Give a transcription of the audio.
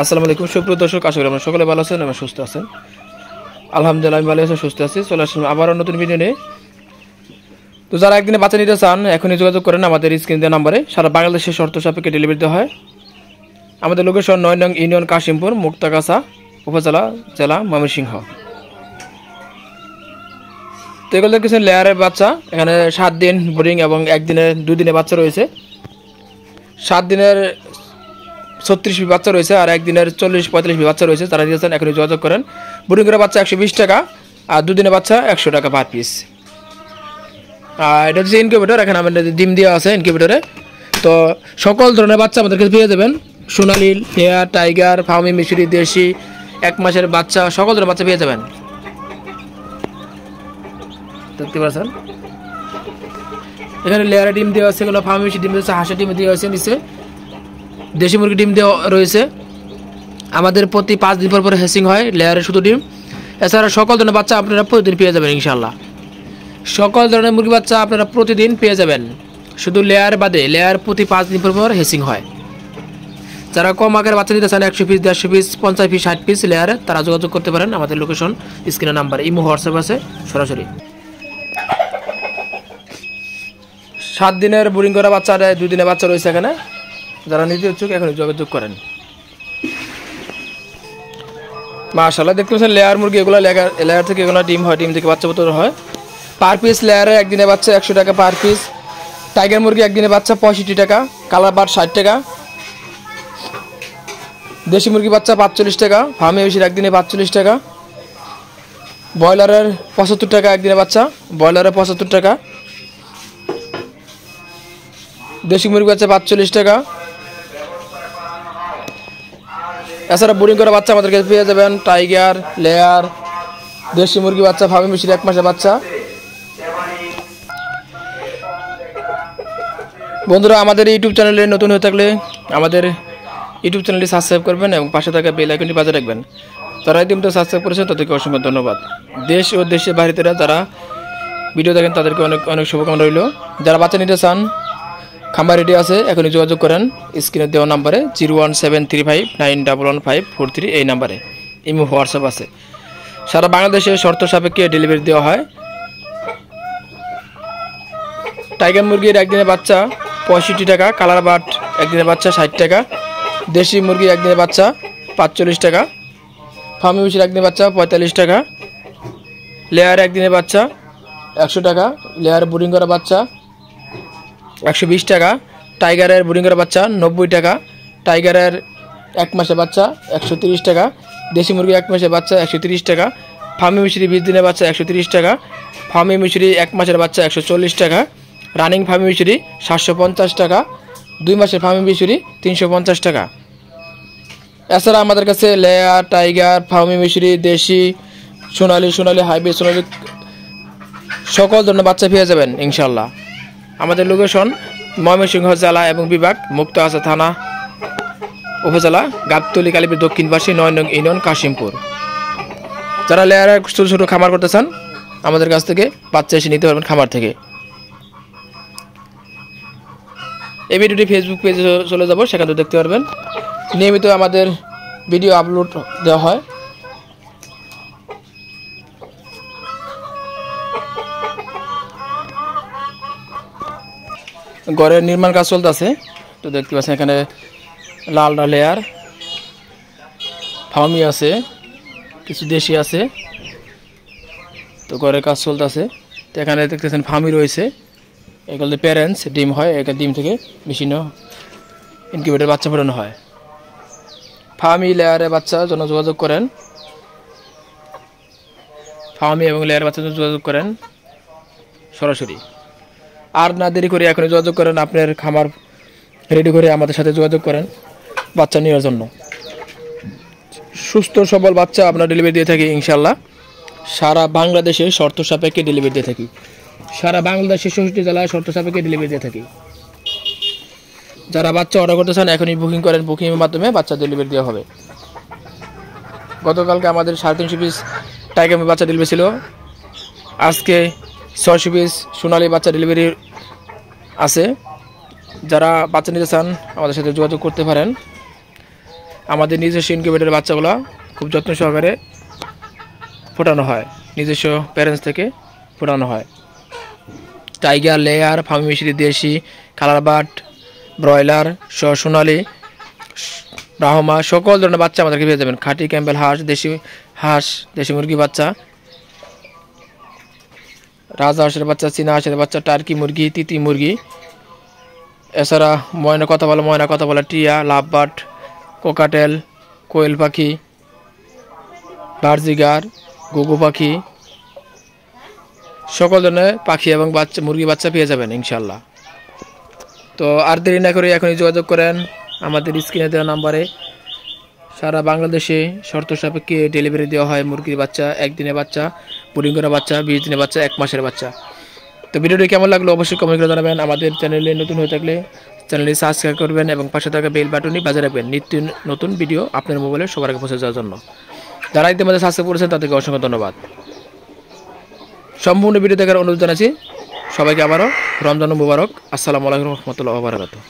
আসসালামু আলাইকুম সুপ্রিয় দর্শক, আশা করি আপনারা সকলে ভালো আছেন এবং সুস্থ আছেন। আলহামদুলিল্লাহ আমি ভালো আছি, সুস্থ আছি। চলে আসলাম আবারও নতুন ভিডিও নিয়ে। তো যারা একদিনে বাচ্চা নিতে চান এখনই যোগাযোগ করেন আমাদের স্ক্রিন দেওয়া নম্বরে। সারা বাংলাদেশের শর্ত সাপেক্ষে ডেলিভারি দেওয়া হয়। আমাদের লোকেশন ৯ নং ইউনিয়ন কাশিমপুর, মুক্তাগাছা উপজেলা, জেলা ময়মনসিংহ। তো এগুলো দেখতেছেন লেয়ারের বাচ্চা। এখানে 7 দিন বোর্ডিং এবং 1 দিনের 2 দিনের বাচ্চা রয়েছে। 7 দিনের 36 পিস বাচ্চা রয়েছে আর 1 দিনের 40-45 পিস বাচ্চা রয়েছে। তারা দিয়েছেন এখনই যোগাযোগ করেন। বোর্ডিং করা বাচ্চা 120 টাকা আর 2 দিনের বাচ্চা 100 টাকা পার পিস। আর এটা হচ্ছে ইনকিউবেটর। এখানে আমাদের ডিম দেওয়া আছে ইনকিউবেটরে। তো সকল ধরনের বাচ্চা আমাদের কাছে পেয়ে যাবেন। সোনালি, লেয়ার, টাইগার, ফার্মি, মিশরি, দেশি, 1 মাসের বাচ্চা, সকল ধরনের বাচ্চা পেয়ে যাবেন। দেখতে পাচ্ছেন এখানে লেয়ারের ডিম দেওয়া আছে, এগুলো ফার্মি মিশরি ডিম দেওয়া আছে, হাঁসের ডিম দেওয়া আছে, নিচে দেশি মুরগি ডিম দেওয়া রয়েছে। আমাদের প্রতি 5 দিন পর হ্যাচিং হয় লেয়ারের শুধু ডিম। এছাড়া সকল ধরনের বাচ্চা আপনারা প্রতিদিন পেয়ে যাবেন ইনশাল্লাহ। সকল ধরনের মুরগি বাচ্চা আপনারা প্রতিদিন পেয়ে যাবেন, শুধু লেয়ার বাদে। লেয়ার প্রতি 5 দিন পর হ্যাচিং হয়। যারা কম আকারের বাচ্চা নিতে চান 100 পিস, 150 পিস, 50 পিস, 60 পিস লেয়ারে, তারা যোগাযোগ করতে পারেন আমাদের লোকেশন স্ক্রিনের নাম্বার, ইমো, হোয়াটসঅ্যাপ আছে সরাসরি। 7 দিনের বোর্ডিং করা বাচ্চা আর 2 দিনের বাচ্চা রয়েছে এখানে। যারা নিতে ইচ্ছুক এখন যোগাযোগ করেন। মাশাআল্লাহ দেখতে পাচ্ছেন লেয়ার মুরগি, এগুলো লেয়ার থেকে এগুলো ডিম হয়, ডিম থেকে বাচ্চা বোতল হয়। পার পিস লেয়ারে 1 দিনের বাচ্চা 100 টাকা পার পিস। টাইগার মুরগি 1 দিনের বাচ্চা 65 টাকা, কালার বার্ড 60 টাকা, দেশি মুরগি বাচ্চা 45 টাকা, ফার্মি মিশরি 1 দিনে 45 টাকা, ব্রয়লারের 75 টাকা 1 দিনের বাচ্চা, ব্রয়লারের 75 টাকা, দেশি মুরগি বাচ্চা 45 টাকা। এছাড়া বোর্ডিং করা বাচ্চা আমাদের কাছে পেয়ে যাবেন টাইগার, লেয়ার, দেশি মুরগি বাচ্চা, ফার্মি মিশরি 1 মাসের বাচ্চা। বন্ধুরা, আমাদের ইউটিউব চ্যানেলে নতুন হয়ে থাকলে আমাদের ইউটিউব চ্যানেলটি সাবস্ক্রাইব করবেন এবং পাশে থাকা বেল আইকনটি বাজিয়ে রাখবেন। যারা ইতিমধ্যে সাবস্ক্রাইব করেছেন তাদেরকে অসংখ্য ধন্যবাদ। দেশ ও দেশের বাইরে যারা ভিডিও দেখেন তাদেরকে অনেক অনেক শুভকামনা রইল। যারা বাচ্চা নিতে চান খামার রেডি আছে, এখনই যোগাযোগ করেন স্ক্রিনে দেওয়া নাম্বারে 01735911543 এই নাম্বারে। ইমো, হোয়াটসঅ্যাপ আছে। সারা বাংলাদেশে শর্ত সাপেক্ষে ডেলিভারি দেওয়া হয়। টাইগার মুরগির 1 দিনের বাচ্চা 65 টাকা, কালার বাট 1 দিনের বাচ্চা 60 টাকা, দেশি মুরগির 1 দিনের বাচ্চা 45 টাকা, ফার্মি মিশরি 1 দিনের বাচ্চা 45 টাকা, লেয়ার 1 দিনের বাচ্চা 100 টাকা, লেয়ার বোর্ডিং করা বাচ্চা 120 টাকা, টাইগারের বোর্ডিং করা বাচ্চা 90 টাকা, টাইগারের 1 মাসের বাচ্চা 130 টাকা, দেশি মুরগি 1 মাসের বাচ্চা 130 টাকা, ফার্মি মিশরি 20 দিনের বাচ্চা 130 টাকা, ফার্মি মিশরি 1 মাসের বাচ্চা 140 টাকা, রানিং ফার্মি মিশরি 750 টাকা, 2 মাসের ফার্মি মিশরি 350 টাকা। এছাড়া আমাদের কাছে লেয়ার, টাইগার, ফার্মি মিশরি, দেশি, সোনালি, হাইব্রিড, সোনালি সকল ধরনের বাচ্চা পেয়ে যাবেন ইনশাল্লাহ। আমাদের লোকেশন ময়মনসিংহ জেলা এবং বিভাগ, মুক্তাগাছা থানা, উপজেলা, গাবতলী, কালীপুর দক্ষিণ পাশে, 9 নং ইউনিয়ন কাশিমপুর। যারা লেয়ারের ছোটো ছোটো খামার করতে চান আমাদের কাছ থেকে বাচ্চা এসে নিতে পারবেন খামার থেকে। এই ভিডিওটি ফেসবুক পেজে চলে যাব, সেখানে দেখতে পারবেন। নিয়মিত আমাদের ভিডিও আপলোড দেওয়া হয়। ঘরের নির্মাণ কাজ চলতেছে। তো দেখতে পাচ্ছেন এখানে লাল লেয়ার, ফার্মি আছে, কিছু দেশি আছে। তো ঘরের কাজ চলতেছে। তো এখানে দেখতেছেন ফার্মি রয়েছে, এগুলো প্যারেন্টস ডিম হয়, এখানে ডিম থেকে মেশিন ইনকিউবেটর বাচ্চা ফোটানো হয়। ফার্মি লেয়ারের বাচ্চার জন্য যোগাযোগ করেন, ফার্মি এবং লেয়ার বাচ্চার জন্য যোগাযোগ করেন সরাসরি। আর না দেরি করে এখনই যোগাযোগ করেন, আপনার খামার রেডি করে আমাদের সাথে যোগাযোগ করেন বাচ্চা নেওয়ার জন্য। সুস্থ সবল বাচ্চা আমরা ডেলিভারি দিয়ে থাকি ইনশাল্লাহ। সারা বাংলাদেশে শর্ত সাপেক্ষে ডেলিভারি দিয়ে থাকি। সারা বাংলাদেশের 66 জেলায় শর্ত সাপেক্ষে ডেলিভারি দিয়ে থাকি। যারা বাচ্চা অর্ডার করতে চান এখনই বুকিং করেন, বুকিংয়ের মাধ্যমে বাচ্চা ডেলিভারি দেওয়া হবে। গতকালকে আমাদের 350 পিস টাইগার বাচ্চা ডেলিভারি ছিল। আজকে 600 পিস সোনালি বাচ্চা ডেলিভারি আছে। যারা বাচ্চা নিতে চান আমাদের সাথে যোগাযোগ করতে পারেন। আমাদের নিজস্ব ইনকিউবেটরের বাচ্চাগুলো খুব যত্ন সহকারে ফোটানো হয়, নিজস্ব প্যারেন্টস থেকে ফোটানো হয়। টাইগার, লেয়ার, ফার্মি মিশরি, দেশি, কালার বাট, ব্রয়লার, সোনালি, ব্রাহ্মা সকল ধরনের বাচ্চা আমাদেরকে পেয়ে যাবেন। খাঁটি ক্যাম্বেল হাঁস, দেশি মুরগি বাচ্চা, রাজহাঁসের বাচ্চা, চীনা হাঁসের বাচ্চা, টার্কি মুরগি, তিতি মুরগি, এছাড়া ময়না কথা বলা, টিয়া, লাভবার্ড, কোকাটেল, কোয়েল পাখি, বার্জিগার, ঘুঘু পাখি, সকল ধরনের পাখি এবং বাচ্চা মুরগি বাচ্চা পেয়ে যাবেন ইনশাল্লাহ। তো আর দেরি না করে এখনই যোগাযোগ করেন আমাদের স্ক্রিনে দেওয়া নাম্বারে। সারা বাংলাদেশে শর্ত সাপেক্ষে ডেলিভারি দেওয়া হয় মুরগির বাচ্চা, একদিনের বাচ্চা, ব্রিডিং করা বাচ্চা, 20 দিনের বাচ্চা, 1 মাসের বাচ্চা। তো ভিডিওটি কেমন লাগলো অবশ্যই কমেন্ট করে জানাবেন। আমাদের চ্যানেলে নতুন হয়ে থাকলে চ্যানেলটি সাবস্ক্রাইব করবেন এবং পাশে থাকা বেল বাটনটি বাজিয়ে রাখবেন নিত্য নতুন ভিডিও আপনার মোবাইলে সবার আগে পৌঁছে যাওয়ার জন্য। যারা ইতিমধ্যে সাবস্ক্রাইব করেছেন তাদেরকে অসংখ্য ধন্যবাদ। সম্পূর্ণ ভিডিও দেখার অনুরোধ জানাচ্ছি সবাইকে। আবারও রমজান মুবারক। আসসালামু আলাইকুম ওয়া রাহমাতুল্লাহি ওয়া বারাকাতুহু।